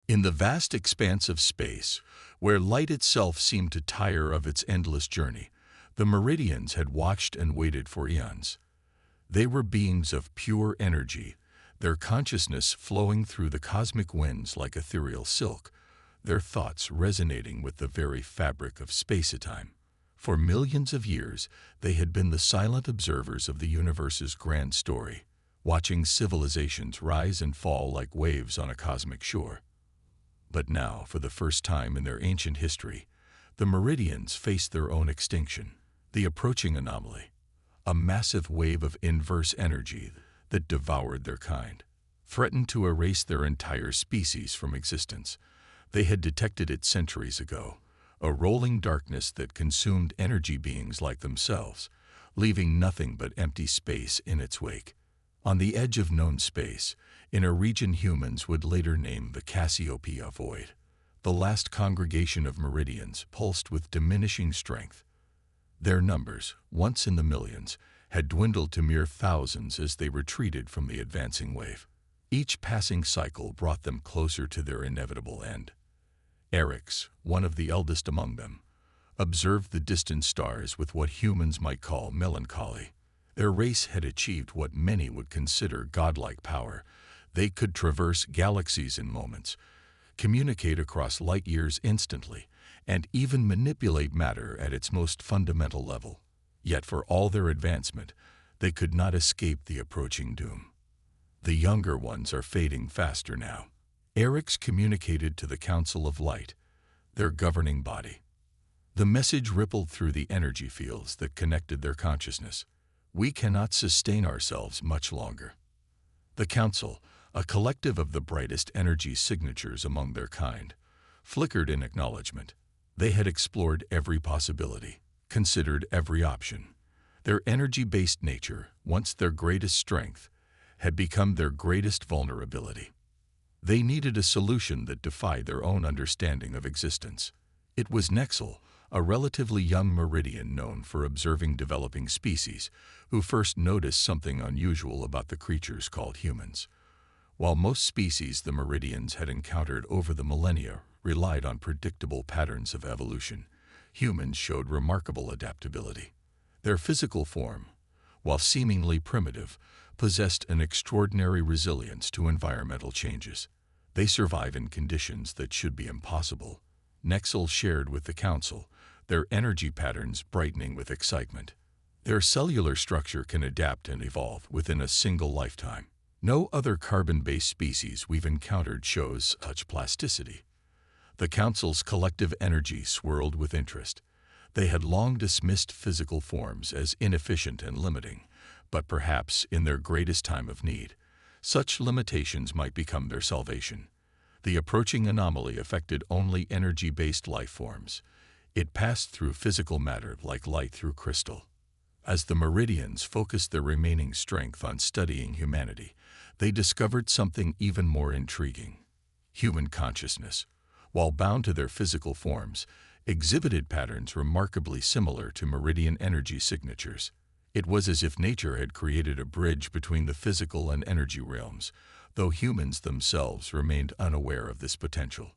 In the vast expanse of space, where light itself seemed to tire of its endless journey, the Meridians had watched and waited for eons. They were beings of pure energy, their consciousness flowing through the cosmic winds like ethereal silk, their thoughts resonating with the very fabric of space-time. For millions of years, they had been the silent observers of the universe's grand story, watching civilizations rise and fall like waves on a cosmic shore. But now, for the first time in their ancient history, the Meridians faced their own extinction, the approaching anomaly, a massive wave of inverse energy that devoured their kind, threatened to erase their entire species from existence. They had detected it centuries ago, a rolling darkness that consumed energy beings like themselves, leaving nothing but empty space in its wake. On the edge of known space, in a region humans would later name the Cassiopeia Void, the last congregation of Meridians pulsed with diminishing strength. Their numbers, once in the millions, had dwindled to mere thousands as they retreated from the advancing wave. Each passing cycle brought them closer to their inevitable end. Eryx, one of the eldest among them, observed the distant stars with what humans might call melancholy. Their race had achieved what many would consider godlike power. They could traverse galaxies in moments, communicate across light years instantly, and even manipulate matter at its most fundamental level. Yet for all their advancement, they could not escape the approaching doom. The younger ones are fading faster now. Eryx communicated to the Council of Light, their governing body. The message rippled through the energy fields that connected their consciousness. We cannot sustain ourselves much longer. The Council, a collective of the brightest energy signatures among their kind, flickered in acknowledgement. They had explored every possibility, considered every option. Their energy-based nature, once their greatest strength, had become their greatest vulnerability. They needed a solution that defied their own understanding of existence. It was Nexel, a relatively young Meridian known for observing developing species, who first noticed something unusual about the creatures called humans. While most species the Meridians had encountered over the millennia relied on predictable patterns of evolution, humans showed remarkable adaptability. Their physical form, while seemingly primitive, possessed an extraordinary resilience to environmental changes. They survive in conditions that should be impossible. Nexel shared with the Council, their energy patterns brightening with excitement. Their cellular structure can adapt and evolve within a single lifetime. No other carbon-based species we've encountered shows such plasticity. The Council's collective energy swirled with interest. They had long dismissed physical forms as inefficient and limiting, but perhaps in their greatest time of need, such limitations might become their salvation. The approaching anomaly affected only energy-based life forms. It passed through physical matter like light through crystal. As the Meridians focused their remaining strength on studying humanity, they discovered something even more intriguing. Human consciousness, while bound to their physical forms, exhibited patterns remarkably similar to Meridian energy signatures. It was as if nature had created a bridge between the physical and energy realms, though humans themselves remained unaware of this potential.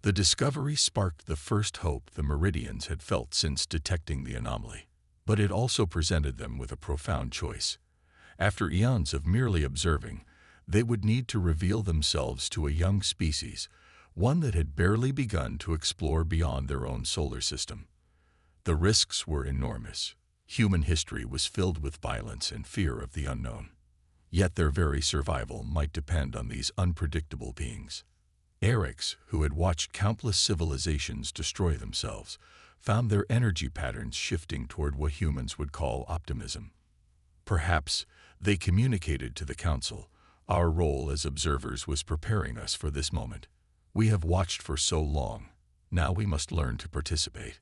The discovery sparked the first hope the Meridians had felt since detecting the anomaly. But it also presented them with a profound choice. After eons of merely observing, they would need to reveal themselves to a young species, one that had barely begun to explore beyond their own solar system. The risks were enormous. Human history was filled with violence and fear of the unknown. Yet their very survival might depend on these unpredictable beings. Eryx, who had watched countless civilizations destroy themselves, found their energy patterns shifting toward what humans would call optimism. Perhaps they communicated to the Council, our role as observers was preparing us for this moment. We have watched for so long, now we must learn to participate.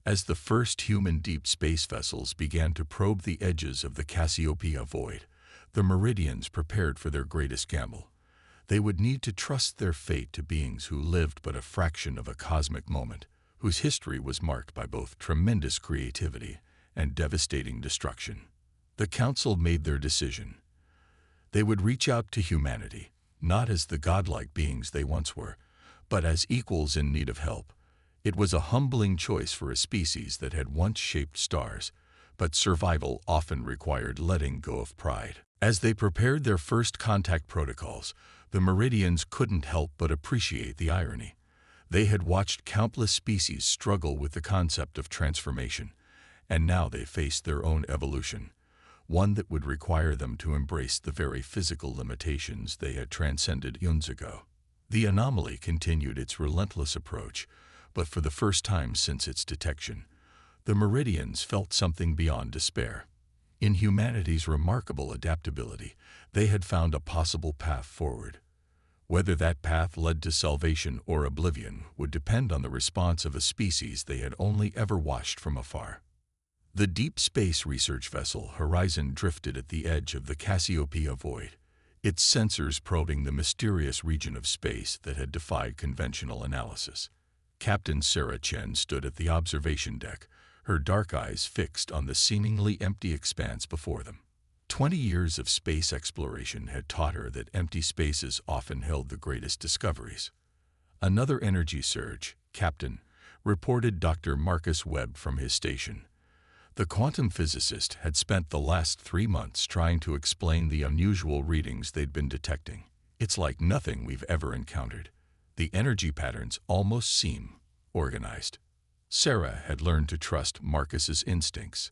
As the first human deep space vessels began to probe the edges of the Cassiopeia Void, the Meridians prepared for their greatest gamble. They would need to trust their fate to beings who lived but a fraction of a cosmic moment, whose history was marked by both tremendous creativity and devastating destruction. The Council made their decision. They would reach out to humanity, not as the godlike beings they once were, but as equals in need of help. It was a humbling choice for a species that had once shaped stars, but survival often required letting go of pride. As they prepared their first contact protocols, the Meridians couldn't help but appreciate the irony. They had watched countless species struggle with the concept of transformation, and now they faced their own evolution, one that would require them to embrace the very physical limitations they had transcended eons ago. The anomaly continued its relentless approach, but for the first time since its detection, the Meridians felt something beyond despair. In humanity's remarkable adaptability, they had found a possible path forward. Whether that path led to salvation or oblivion would depend on the response of a species they had only ever watched from afar. The deep space research vessel Horizon drifted at the edge of the Cassiopeia void, its sensors probing the mysterious region of space that had defied conventional analysis. Captain Sarah Chen stood at the observation deck, her dark eyes fixed on the seemingly empty expanse before them. 20 years of space exploration had taught her that empty spaces often held the greatest discoveries. Another energy surge, Captain, reported Dr. Marcus Webb from his station. The quantum physicist had spent the last 3 months trying to explain the unusual readings they'd been detecting. It's like nothing we've ever encountered. The energy patterns almost seem organized. Sarah had learned to trust Marcus's instincts.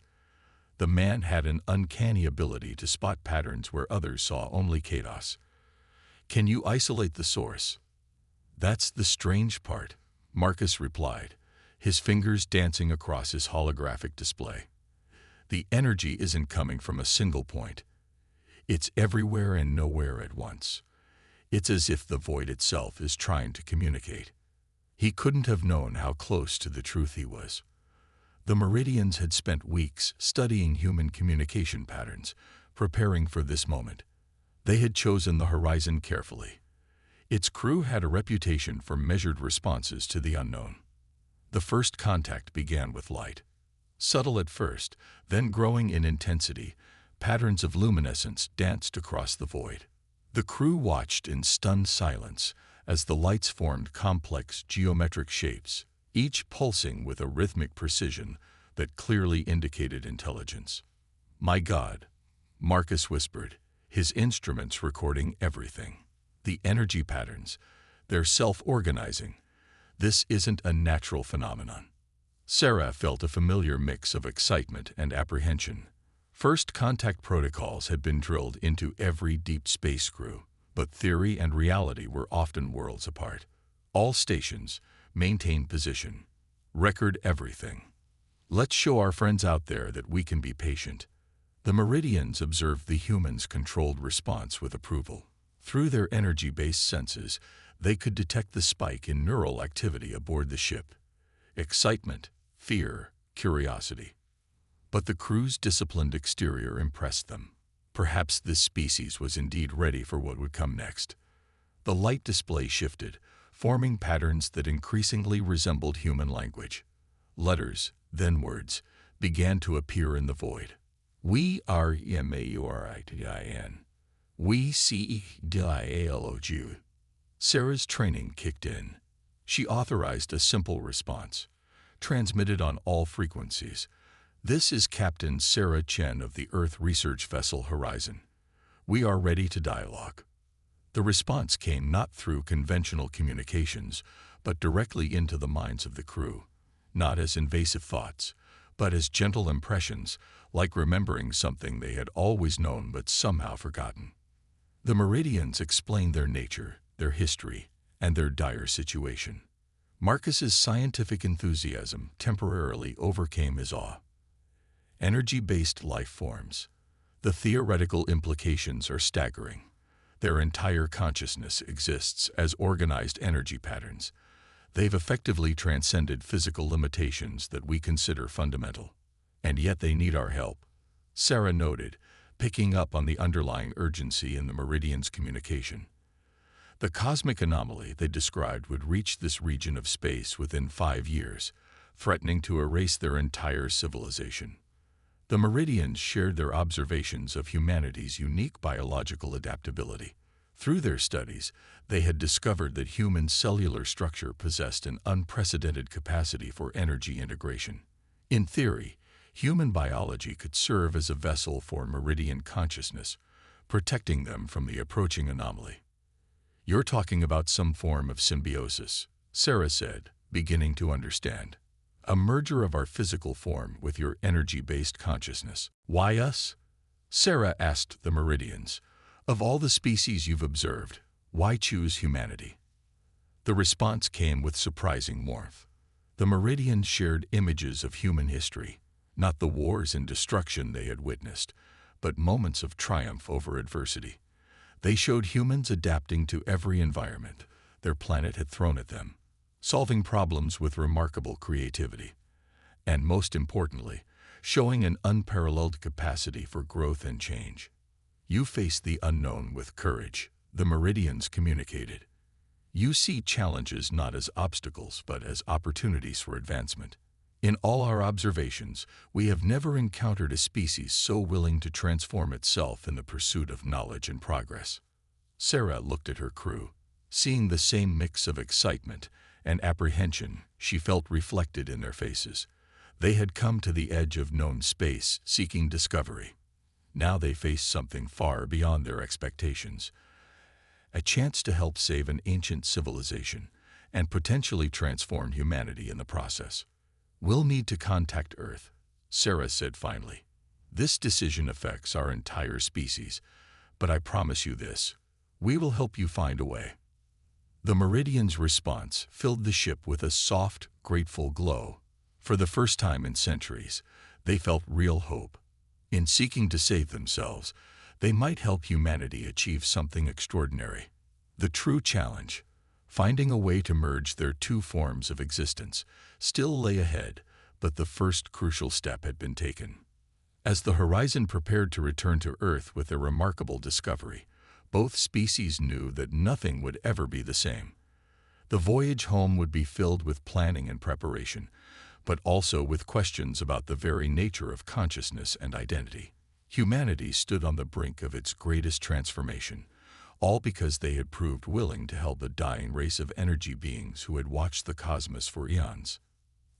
The man had an uncanny ability to spot patterns where others saw only chaos. "Can you isolate the source?" "That's the strange part," Marcus replied, his fingers dancing across his holographic display. "The energy isn't coming from a single point. It's everywhere and nowhere at once. It's as if the void itself is trying to communicate." He couldn't have known how close to the truth he was. The Meridians had spent weeks studying human communication patterns, preparing for this moment. They had chosen the Horizon carefully. Its crew had a reputation for measured responses to the unknown. The first contact began with light. Subtle at first, then growing in intensity, patterns of luminescence danced across the void. The crew watched in stunned silence as the lights formed complex geometric shapes, each pulsing with a rhythmic precision that clearly indicated intelligence. "My God," Marcus whispered, his instruments recording everything. "The energy patterns, they're self-organizing. This isn't a natural phenomenon." Sarah felt a familiar mix of excitement and apprehension. First contact protocols had been drilled into every deep space crew, but theory and reality were often worlds apart. All stations maintain position, record everything. "Let's show our friends out there that we can be patient." The Meridians observed the humans' controlled response with approval. Through their energy-based senses, they could detect the spike in neural activity aboard the ship. Excitement, fear, curiosity. But the crew's disciplined exterior impressed them. Perhaps this species was indeed ready for what would come next. The light display shifted, forming patterns that increasingly resembled human language. Letters, then words, began to appear in the void. "We are Maurin. We see dialog." Sarah's training kicked in. She authorized a simple response, transmitted on all frequencies. "This is Captain Sarah Chen of the Earth research vessel Horizon. We are ready to dialogue." The response came not through conventional communications, but directly into the minds of the crew, not as invasive thoughts, but as gentle impressions, like remembering something they had always known but somehow forgotten. The Meridians explained their nature, their history, and their dire situation. Marcus's scientific enthusiasm temporarily overcame his awe. Energy-based life forms. The theoretical implications are staggering. Their entire consciousness exists as organized energy patterns. They've effectively transcended physical limitations that we consider fundamental. And yet they need our help, Sarah noted, picking up on the underlying urgency in the Meridians' communication. The cosmic anomaly they described would reach this region of space within 5 years, threatening to erase their entire civilization. The Meridians shared their observations of humanity's unique biological adaptability. Through their studies, they had discovered that human cellular structure possessed an unprecedented capacity for energy integration. In theory, human biology could serve as a vessel for meridian consciousness, protecting them from the approaching anomaly. "You're talking about some form of symbiosis," Sarah said, beginning to understand. "A merger of our physical form with your energy-based consciousness." "Why us?" Sarah asked the Meridians. "Of all the species you've observed, why choose humanity?" The response came with surprising warmth. The Meridians shared images of human history, not the wars and destruction they had witnessed, but moments of triumph over adversity. They showed humans adapting to every environment their planet had thrown at them, solving problems with remarkable creativity, and most importantly, showing an unparalleled capacity for growth and change. "You face the unknown with courage," the Meridians communicated. "You see challenges not as obstacles but as opportunities for advancement. In all our observations, we have never encountered a species so willing to transform itself in the pursuit of knowledge and progress." Sarah looked at her crew. Seeing the same mix of excitement and apprehension she felt reflected in their faces. They had come to the edge of known space, seeking discovery. Now they faced something far beyond their expectations. A chance to help save an ancient civilization and potentially transform humanity in the process. "We'll need to contact Earth," Sarah said finally. "This decision affects our entire species, but I promise you this, we will help you find a way." The Meridians' response filled the ship with a soft, grateful glow. For the first time in centuries, they felt real hope. In seeking to save themselves, they might help humanity achieve something extraordinary. The true challenge, finding a way to merge their two forms of existence, still lay ahead, but the first crucial step had been taken. As the Horizon prepared to return to Earth with their remarkable discovery, both species knew that nothing would ever be the same. The voyage home would be filled with planning and preparation, but also with questions about the very nature of consciousness and identity. Humanity stood on the brink of its greatest transformation, all because they had proved willing to help a dying race of energy beings who had watched the cosmos for eons.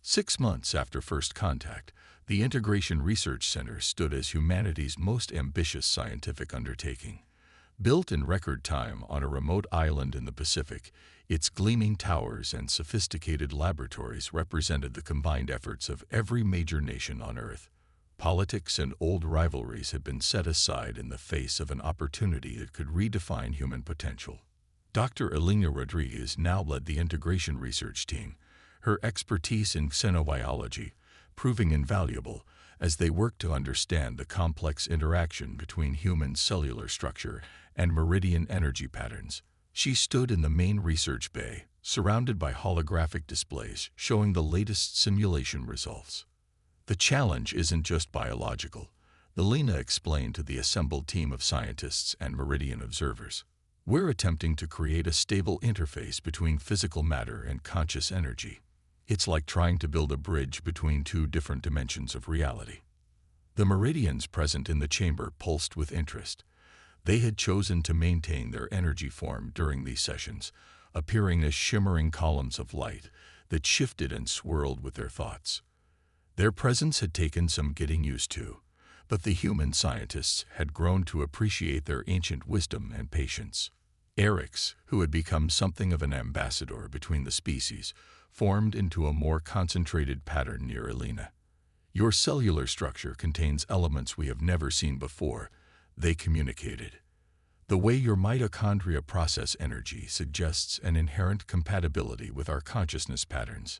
6 months after first contact, the Integration Research Center stood as humanity's most ambitious scientific undertaking. Built in record time on a remote island in the Pacific, its gleaming towers and sophisticated laboratories represented the combined efforts of every major nation on Earth. Politics and old rivalries had been set aside in the face of an opportunity that could redefine human potential. Dr. Elena Rodriguez now led the integration research team, her expertise in xenobiology proving invaluable as they worked to understand the complex interaction between human cellular structure and meridian energy patterns. She stood in the main research bay, surrounded by holographic displays showing the latest simulation results. "The challenge isn't just biological," Elena explained to the assembled team of scientists and meridian observers. "We're attempting to create a stable interface between physical matter and conscious energy. It's like trying to build a bridge between two different dimensions of reality." The meridians present in the chamber pulsed with interest. They had chosen to maintain their energy form during these sessions, appearing as shimmering columns of light that shifted and swirled with their thoughts. Their presence had taken some getting used to, but the human scientists had grown to appreciate their ancient wisdom and patience. Eric's, who had become something of an ambassador between the species, formed into a more concentrated pattern near Elena. "Your cellular structure contains elements we have never seen before," they communicated. "The way your mitochondria process energy suggests an inherent compatibility with our consciousness patterns."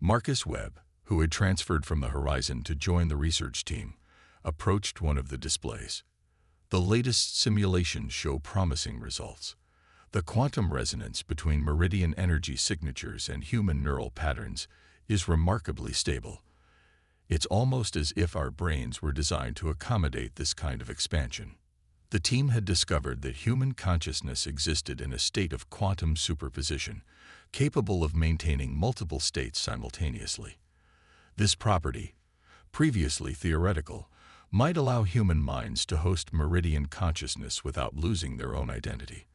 Marcus Webb, who had transferred from the Horizon to join the research team, approached one of the displays. "The latest simulations show promising results. The quantum resonance between meridian energy signatures and human neural patterns is remarkably stable. It's almost as if our brains were designed to accommodate this kind of expansion." The team had discovered that human consciousness existed in a state of quantum superposition, capable of maintaining multiple states simultaneously. This property, previously theoretical, might allow human minds to host meridian consciousness without losing their own identity.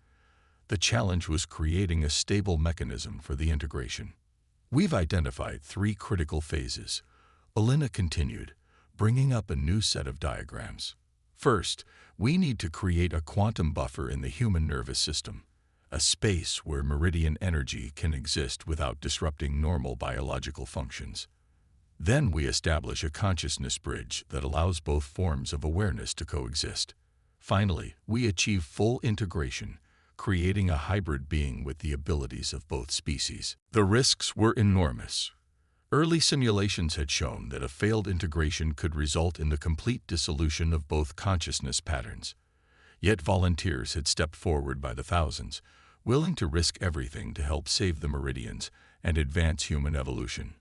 The challenge was creating a stable mechanism for the integration. We've identified 3 critical phases, Alina continued, bringing up a new set of diagrams. First, we need to create a quantum buffer in the human nervous system, a space where meridian energy can exist without disrupting normal biological functions. Then we establish a consciousness bridge that allows both forms of awareness to coexist. Finally, we achieve full integration, creating a hybrid being with the abilities of both species. The risks were enormous. Early simulations had shown that a failed integration could result in the complete dissolution of both consciousness patterns. Yet volunteers had stepped forward by the thousands, willing to risk everything to help save the meridians and advance human evolution.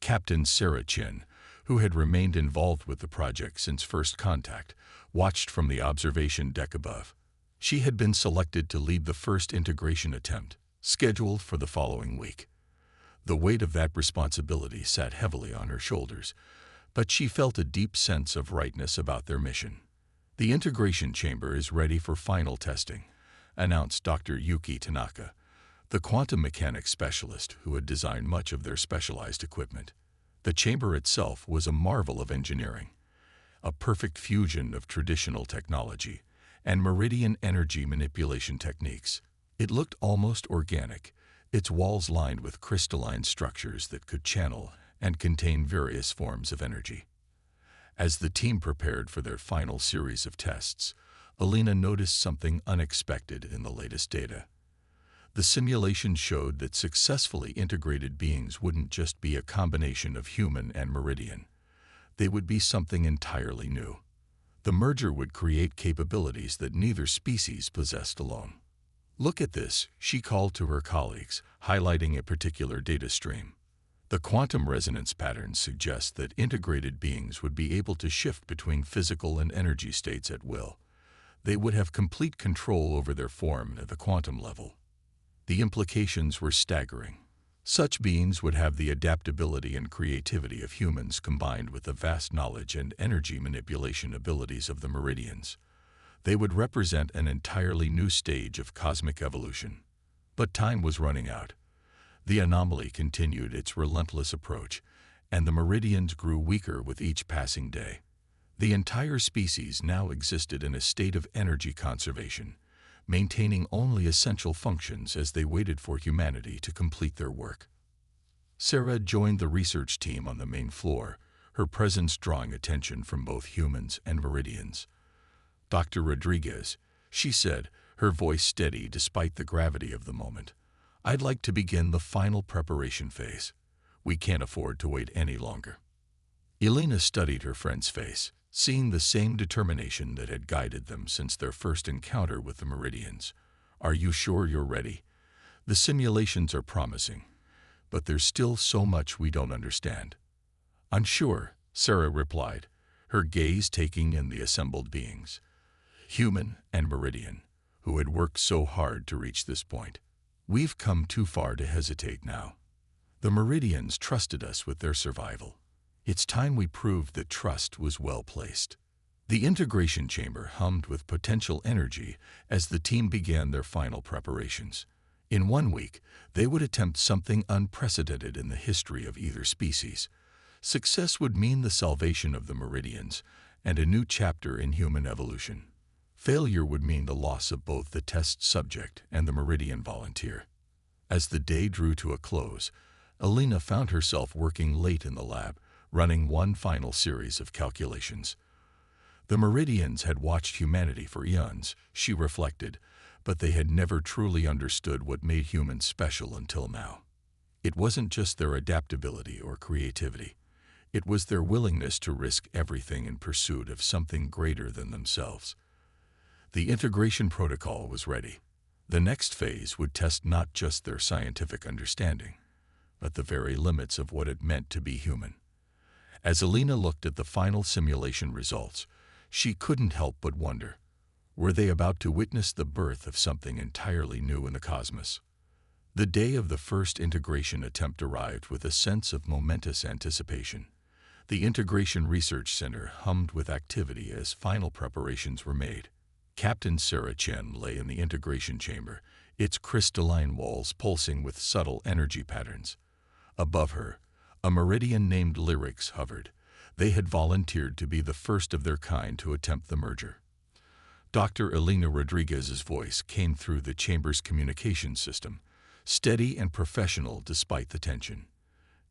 Captain Sarah Chin, who had remained involved with the project since first contact, watched from the observation deck above. She had been selected to lead the first integration attempt, scheduled for the following week. The weight of that responsibility sat heavily on her shoulders, but she felt a deep sense of rightness about their mission. The integration chamber is ready for final testing, announced Dr. Yuki Tanaka, the quantum mechanics specialist who had designed much of their specialized equipment. The chamber itself was a marvel of engineering, a perfect fusion of traditional technology and meridian energy manipulation techniques. It looked almost organic, its walls lined with crystalline structures that could channel and contain various forms of energy. As the team prepared for their final series of tests, Alina noticed something unexpected in the latest data. The simulation showed that successfully integrated beings wouldn't just be a combination of human and meridian. They would be something entirely new. The merger would create capabilities that neither species possessed alone. "Look at this," she called to her colleagues, highlighting a particular data stream. The quantum resonance patterns suggest that integrated beings would be able to shift between physical and energy states at will. They would have complete control over their form at the quantum level. The implications were staggering. Such beings would have the adaptability and creativity of humans combined with the vast knowledge and energy manipulation abilities of the meridians. They would represent an entirely new stage of cosmic evolution. But time was running out. The anomaly continued its relentless approach, and the meridians grew weaker with each passing day. The entire species now existed in a state of energy conservation, maintaining only essential functions as they waited for humanity to complete their work. Sarah joined the research team on the main floor, her presence drawing attention from both humans and meridians. "Dr. Rodriguez," she said, her voice steady despite the gravity of the moment, "I'd like to begin the final preparation phase. We can't afford to wait any longer." Elena studied her friend's face, seeing the same determination that had guided them since their first encounter with the meridians. "Are you sure you're ready? The simulations are promising, but there's still so much we don't understand." "I'm sure," Sarah replied, her gaze taking in the assembled beings, human and meridian, who had worked so hard to reach this point. "We've come too far to hesitate now. The meridians trusted us with their survival. It's time we proved that trust was well placed." The integration chamber hummed with potential energy as the team began their final preparations. In 1 week, they would attempt something unprecedented in the history of either species. Success would mean the salvation of the meridians and a new chapter in human evolution. Failure would mean the loss of both the test subject and the meridian volunteer. As the day drew to a close, Alina found herself working late in the lab, running one final series of calculations. The meridians had watched humanity for eons, she reflected, but they had never truly understood what made humans special until now. It wasn't just their adaptability or creativity. It was their willingness to risk everything in pursuit of something greater than themselves. The integration protocol was ready. The next phase would test not just their scientific understanding, but the very limits of what it meant to be human. As Alina looked at the final simulation results, she couldn't help but wonder, were they about to witness the birth of something entirely new in the cosmos? The day of the first integration attempt arrived with a sense of momentous anticipation. The Integration Research Center hummed with activity as final preparations were made. Captain Sarah Chen lay in the integration chamber, its crystalline walls pulsing with subtle energy patterns. Above her, a meridian named Lyrics hovered. They had volunteered to be the first of their kind to attempt the merger. Dr. Elena Rodriguez's voice came through the chamber's communication system, steady and professional despite the tension.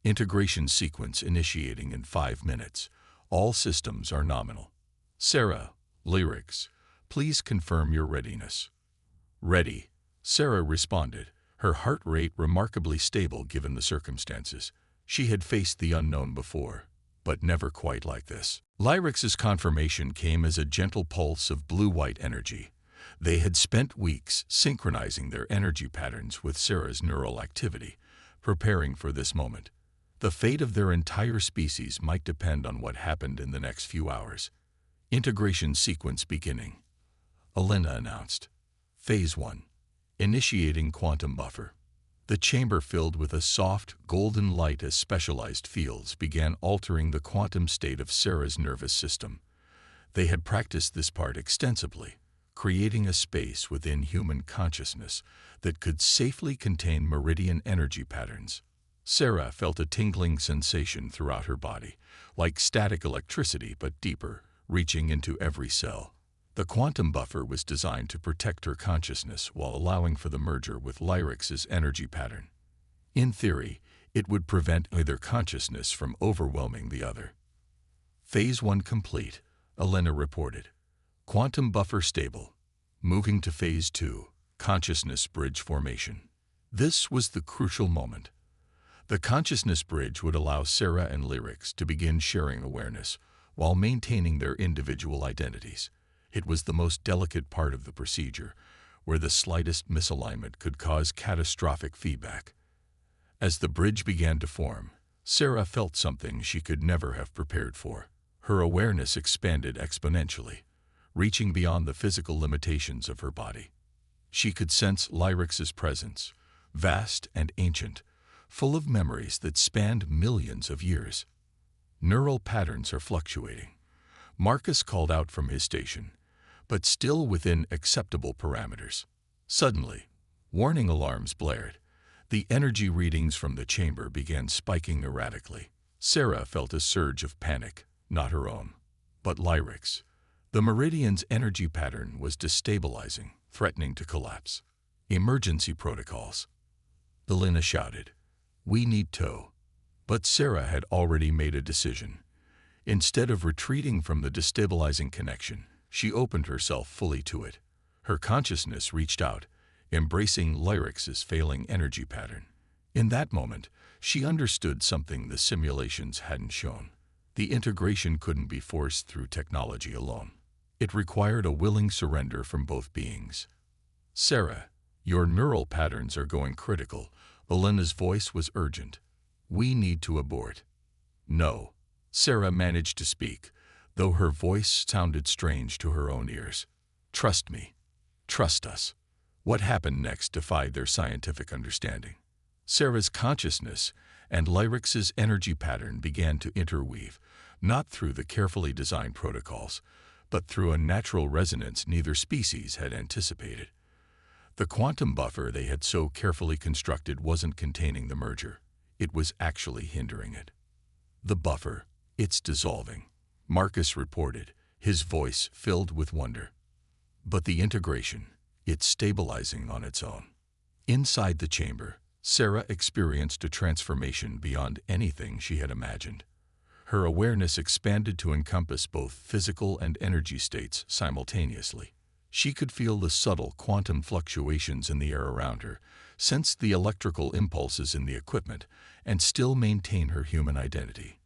Integration sequence initiating in 5 minutes. All systems are nominal. Sarah, Lyrics, please confirm your readiness. Ready, Sarah responded, her heart rate remarkably stable given the circumstances. She had faced the unknown before, but never quite like this. Lyrics's confirmation came as a gentle pulse of blue-white energy. They had spent weeks synchronizing their energy patterns with Sarah's neural activity, preparing for this moment. The fate of their entire species might depend on what happened in the next few hours. Integration sequence beginning. Elena announced. Phase 1. Initiating quantum buffer. The chamber filled with a soft, golden light as specialized fields began altering the quantum state of Sarah's nervous system. They had practiced this part extensively, creating a space within human consciousness that could safely contain meridian energy patterns. Sarah felt a tingling sensation throughout her body, like static electricity but deeper, reaching into every cell. The quantum buffer was designed to protect her consciousness while allowing for the merger with Lyrics's energy pattern. In theory, it would prevent either consciousness from overwhelming the other. Phase 1 complete, Elena reported. Quantum buffer stable. Moving to Phase 2, consciousness bridge formation. This was the crucial moment. The consciousness bridge would allow Sarah and Lyrics to begin sharing awareness while maintaining their individual identities. It was the most delicate part of the procedure, where the slightest misalignment could cause catastrophic feedback. As the bridge began to form, Sarah felt something she could never have prepared for. Her awareness expanded exponentially, reaching beyond the physical limitations of her body. She could sense Lyrics's presence, vast and ancient, full of memories that spanned millions of years. Neural patterns are fluctuating. Marcus called out from his station, but still within acceptable parameters. Suddenly, warning alarms blared. The energy readings from the chamber began spiking erratically. Sarah felt a surge of panic, not her own, but Lyrics. The meridian's energy pattern was destabilizing, threatening to collapse. Emergency protocols. Elena shouted. We need tow. But Sarah had already made a decision. Instead of retreating from the destabilizing connection, she opened herself fully to it. Her consciousness reached out, embracing Lyrics's failing energy pattern. In that moment, she understood something the simulations hadn't shown. The integration couldn't be forced through technology alone. It required a willing surrender from both beings. Sarah, your neural patterns are going critical. Elena's voice was urgent. We need to abort. No. Sarah managed to speak, though her voice sounded strange to her own ears. Trust me. Trust us. What happened next defied their scientific understanding. Sarah's consciousness and Lyrics's energy pattern began to interweave, not through the carefully designed protocols, but through a natural resonance neither species had anticipated. The quantum buffer they had so carefully constructed wasn't containing the merger. It was actually hindering it. The buffer, it's dissolving, Marcus reported, his voice filled with wonder. But the integration, it's stabilizing on its own. Inside the chamber, Sarah experienced a transformation beyond anything she had imagined. Her awareness expanded to encompass both physical and energy states simultaneously. She could feel the subtle quantum fluctuations in the air around her, sense the electrical impulses in the equipment, and still maintain her human identity.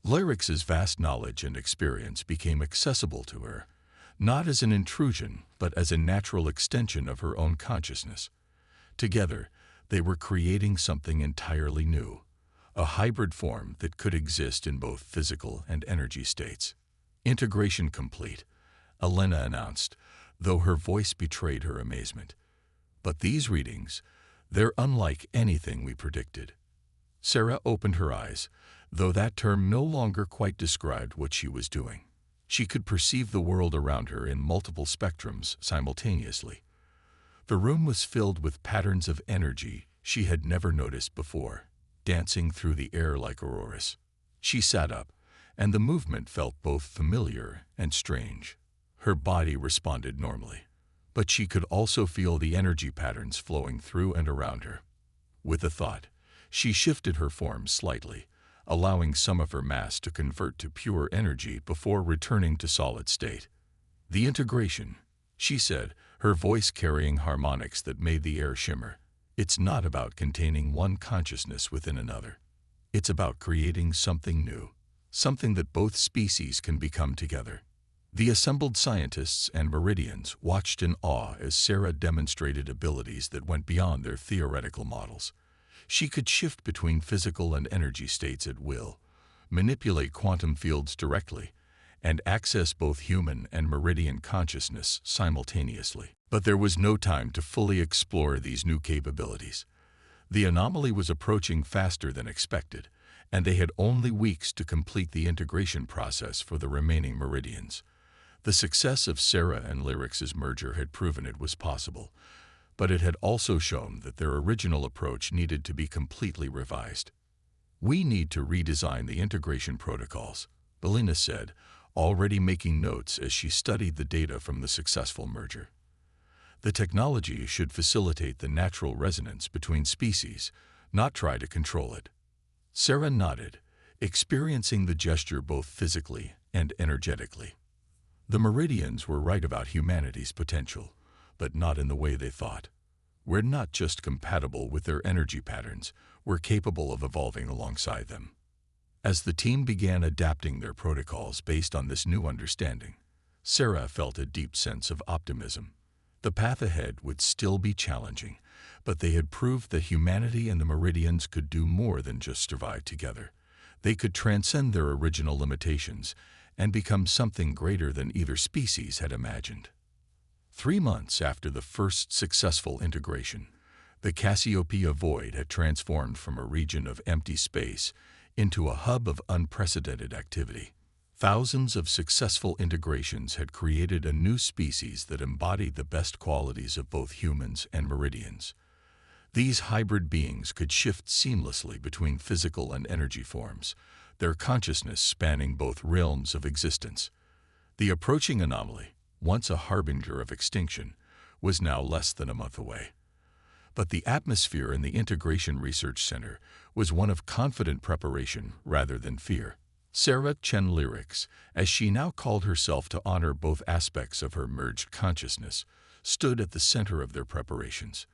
Lyrics's vast knowledge and experience became accessible to her, not as an intrusion, but as a natural extension of her own consciousness. Together, they were creating something entirely new, a hybrid form that could exist in both physical and energy states. Integration complete, Elena announced, though her voice betrayed her amazement. But these readings, they're unlike anything we predicted. Sarah opened her eyes, though that term no longer quite described what she was doing. She could perceive the world around her in multiple spectrums simultaneously. The room was filled with patterns of energy she had never noticed before, dancing through the air like auroras. She sat up, and the movement felt both familiar and strange. Her body responded normally, but she could also feel the energy patterns flowing through and around her. With a thought, she shifted her form slightly, allowing some of her mass to convert to pure energy before returning to solid state. "The integration," she said, her voice carrying harmonics that made the air shimmer. "It's not about containing one consciousness within another. It's about creating something new, something that both species can become together." The assembled scientists and Meridians watched in awe as Sarah demonstrated abilities that went beyond their theoretical models. She could shift between physical and energy states at will, manipulate quantum fields directly, and access both human and Meridian consciousness simultaneously. But there was no time to fully explore these new capabilities. The anomaly was approaching faster than expected, and they had only weeks to complete the integration process for the remaining Meridians. The success of Sarah and Lyric's merger had proven it was possible, but it had also shown that their original approach needed to be completely revised. "We need to redesign the integration protocols," Belina said, already making notes as she studied the data from the successful merger. "The technology should facilitate the natural resonance between species, not try to control it." Sarah nodded, experiencing the gesture both physically and energetically. The Meridians were right about humanity's potential, but not in the way they thought. "We're not just compatible with their energy patterns, we're capable of evolving alongside them." As the team began adapting their protocols based on this new understanding, Sarah felt a deep sense of optimism. The path ahead would still be challenging, but they had proved that humanity and the Meridians could do more than just survive together. They could transcend their original limitations and become something greater than either species had imagined. 3 months after the first successful integration, the Cassiopeia Void had transformed from a region of empty space into a hub of unprecedented activity. Thousands of successful integrations had created a new species that embodied the best qualities of both humans and Meridians. These hybrid beings could shift seamlessly between physical and energy forms, their consciousness spanning both realms of existence. The approaching anomaly, once a harbinger of extinction, was now less than a month away. But the atmosphere in the Integration Research Center was one of confident preparation rather than fear. Sarah Chen Lyrics, as she now called herself to honor both aspects of her merged consciousness, stood at the center of their preparations.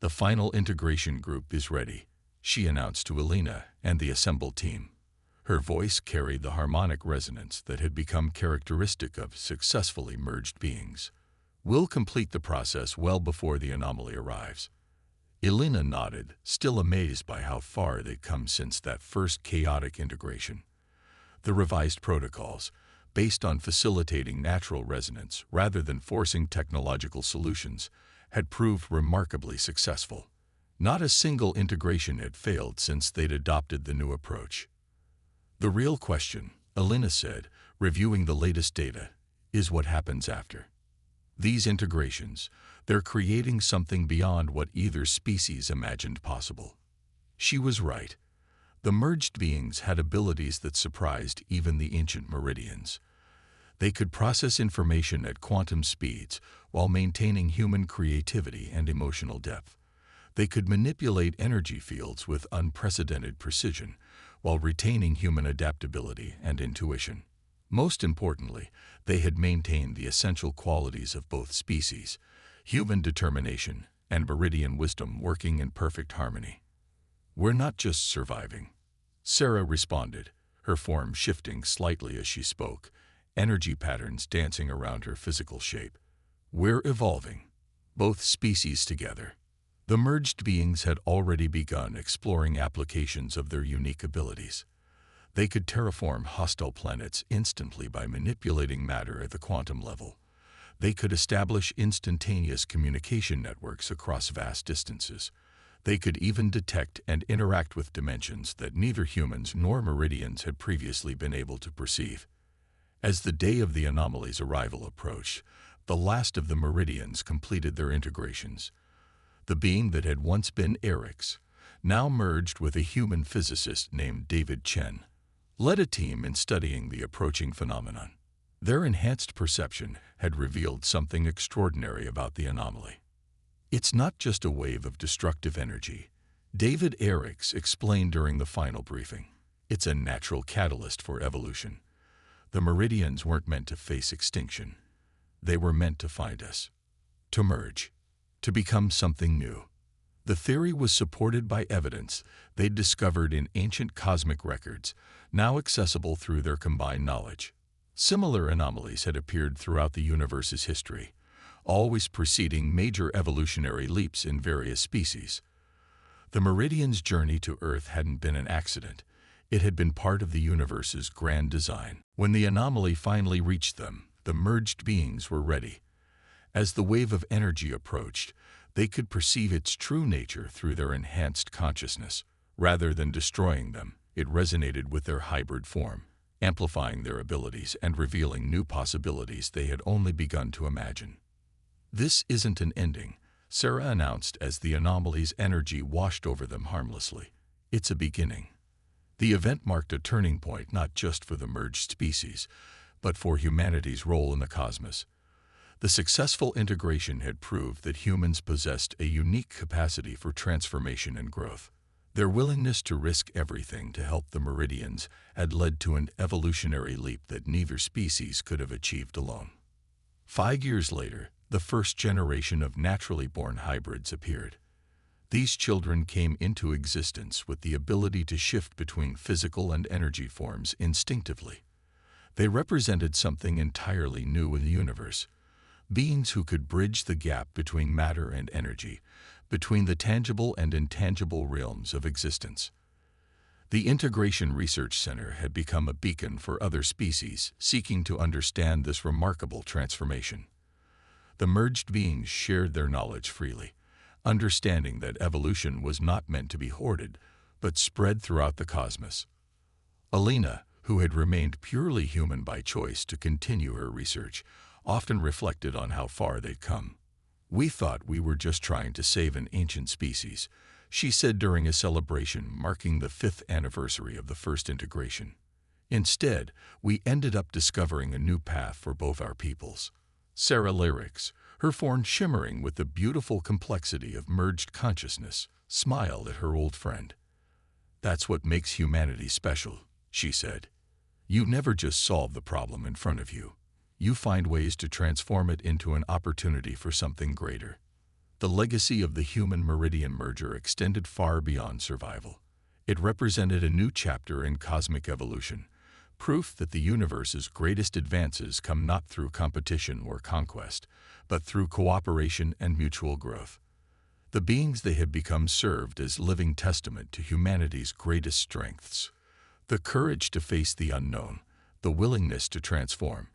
"The final integration group is ready," she announced to Elena and the assembled team. Her voice carried the harmonic resonance that had become characteristic of successfully merged beings. "We'll complete the process well before the anomaly arrives." Elena nodded, still amazed by how far they'd come since that first chaotic integration. The revised protocols, based on facilitating natural resonance rather than forcing technological solutions, had proved remarkably successful. Not a single integration had failed since they'd adopted the new approach. "The real question," Elena said, reviewing the latest data, "is what happens after. These integrations, they're creating something beyond what either species imagined possible." She was right. The merged beings had abilities that surprised even the ancient Meridians. They could process information at quantum speeds while maintaining human creativity and emotional depth. They could manipulate energy fields with unprecedented precision while retaining human adaptability and intuition. Most importantly, they had maintained the essential qualities of both species, human determination and Meridian wisdom working in perfect harmony. "We're not just surviving," Sarah responded, her form shifting slightly as she spoke, energy patterns dancing around her physical shape. "We're evolving, both species together." The merged beings had already begun exploring applications of their unique abilities. They could terraform hostile planets instantly by manipulating matter at the quantum level. They could establish instantaneous communication networks across vast distances. They could even detect and interact with dimensions that neither humans nor Meridians had previously been able to perceive. As the day of the anomaly's arrival approached, the last of the Meridians completed their integrations. The being that had once been Eric's now merged with a human physicist named David Chen, led a team in studying the approaching phenomenon. Their enhanced perception had revealed something extraordinary about the anomaly. It's not just a wave of destructive energy, David Eric's explained during the final briefing. It's a natural catalyst for evolution. The Meridians weren't meant to face extinction. They were meant to find us, to merge, to become something new. The theory was supported by evidence they'd discovered in ancient cosmic records, now accessible through their combined knowledge. Similar anomalies had appeared throughout the universe's history, always preceding major evolutionary leaps in various species. The Meridians' journey to Earth hadn't been an accident. It had been part of the universe's grand design. When the anomaly finally reached them, the merged beings were ready. As the wave of energy approached, they could perceive its true nature through their enhanced consciousness. Rather than destroying them, it resonated with their hybrid form, amplifying their abilities and revealing new possibilities they had only begun to imagine. "This isn't an ending," Sarah announced as the anomaly's energy washed over them harmlessly. "It's a beginning." The event marked a turning point not just for the merged species, but for humanity's role in the cosmos. The successful integration had proved that humans possessed a unique capacity for transformation and growth. Their willingness to risk everything to help the Meridians had led to an evolutionary leap that neither species could have achieved alone. 5 years later, the first generation of naturally born hybrids appeared. These children came into existence with the ability to shift between physical and energy forms instinctively. They represented something entirely new in the universe, beings who could bridge the gap between matter and energy, between the tangible and intangible realms of existence. The Integration Research Center had become a beacon for other species seeking to understand this remarkable transformation. The merged beings shared their knowledge freely, understanding that evolution was not meant to be hoarded, but spread throughout the cosmos. Alina, who had remained purely human by choice to continue her research, often reflected on how far they'd come. "We thought we were just trying to save an ancient species," she said during a celebration marking the 5th anniversary of the first integration. "Instead, we ended up discovering a new path for both our peoples." Sarah Lyrics, her form shimmering with the beautiful complexity of merged consciousness, smiled at her old friend. "That's what makes humanity special," she said. "You never just solve the problem in front of you. You find ways to transform it into an opportunity for something greater." The legacy of the human-Meridian merger extended far beyond survival. It represented a new chapter in cosmic evolution, proof that the universe's greatest advances come not through competition or conquest, but through cooperation and mutual growth. The beings they had become served as living testament to humanity's greatest strengths: the courage to face the unknown, the willingness to transform,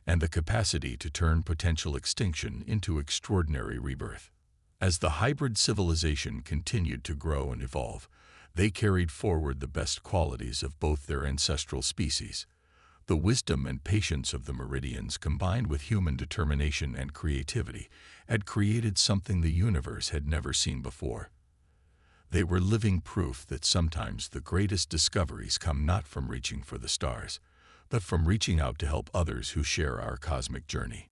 and the capacity to turn potential extinction into extraordinary rebirth. As the hybrid civilization continued to grow and evolve, they carried forward the best qualities of both their ancestral species. The wisdom and patience of the Meridians, combined with human determination and creativity, had created something the universe had never seen before. They were living proof that sometimes the greatest discoveries come not from reaching for the stars, but from reaching out to help others who share our cosmic journey.